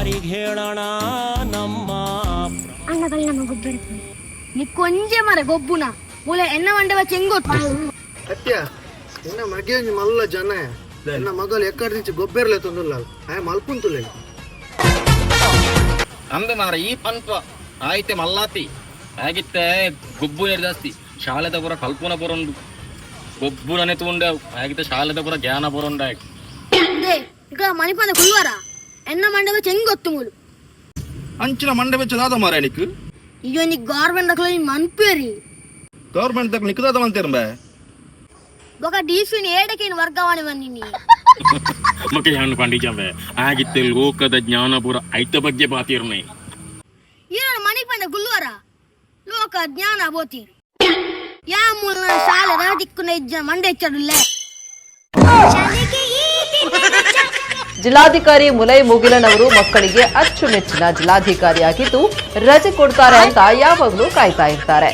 ಯಾರಿಗೆ ಹೇಳೋಣ ನಮ್ಮ ಅಣ್ಣಗಳು ನಮ್ಮ ಗೊಬ್ಬರ ನೀ ಕೊಂಚೆ ಮರ ಗೊಬ್ಬುನ ಮೂಲ ಎನ್ನ ಮಂಡವ ಚೆಂಗೊಟ್ಟು ಅತ್ಯ ಎನ್ನ ಮಗೆ ಮಲ್ಲ ಜನ ಎನ್ನ ಮಗಲು ಎಕ್ಕಡ నుంచి ಗೊಬ್ಬೆರ್ಲೆ ತೊಂದುಲ್ಲ ಆಯ ಮಲ್ಪುಂತುಲೆ ಅಂದೆ ಮಾರ ಈ ಪಂಪ ಆಯ್ತೆ ಮಲ್ಲಾತಿ ಆಗಿತ್ತೆ ಗೊಬ್ಬು ಜಾಸ್ತಿ ಶಾಲೆದ ಪುರ ಕಲ್ಪನ ಬರೋಂಡು ಗೊಬ್ಬುರನೆ ತಗೊಂಡೆ ಆಗಿತ್ತೆ ಶಾಲೆದ ಪುರ ಜ್ಞಾನ ಬರೋಂಡ ಈಗ ಮಣಿಪಂದ ಕುಲ್ವಾರ ಎನ್ನ ಮಂಡವ ಚೆಂಗೊತ್ತು ಮೂಲು ಅಂಚಿನ ಮಂಡೆ ಬೆಚ್ಚದಾದ ಮಾರ ನಿಕ್ ಈಗ ನೀ ಗೌರ್ಮೆಂಟ್ ದಾಖಲೆ ಮನ್ಪೇರಿ ಗೌರ್ಮೆಂಟ್ ತಕ್ಕ ನಿಕ್ಕದಾದ ಮಂತಿರಂಬೆ ಬೊಕ ಡಿಸಿನ ಏಡಕ್ಕೆ ವರ್ಗಾವಣೆ ಬನ್ನಿ ಮಕ್ಕೆ ಹಣ್ಣು ಪಂಡಿಜಂಬೆ ಆಗಿತ್ತೆ ಲೋಕದ ಜ್ಞಾನಪುರ ಐತ ಬಗ್ಗೆ ಪಾತಿರ್ನೆ ಈರಣ ಮಣಿಪಂದ ಕುಲ್ವಾರ ಲೋಕ ಜ್ಞಾನ ಬೋತೀರಿ ಯಾ ಮೂಲ ಶಾಲೆ ರಾಜಿಕ್ಕುನ ಇಜ್ಜ ಮಂಡೆ ಹೆಚ್ಚಡುಲ್ಲೆ ಜಿಲ್ಲಾಧಿಕಾರಿ ಮುಲೈ ಮುಗಿಲನ್ ಅವರು ಮಕ್ಕಳಿಗೆ ಅಚ್ಚುಮೆಚ್ಚಿನ ಜಿಲ್ಲಾಧಿಕಾರಿಯಾಗಿದ್ದು ರಜೆ ಕೊಡ್ತಾರೆ ಅಂತ ಯಾವಾಗಲೂ ಕಾಯ್ತಾ ಇರ್ತಾರೆ.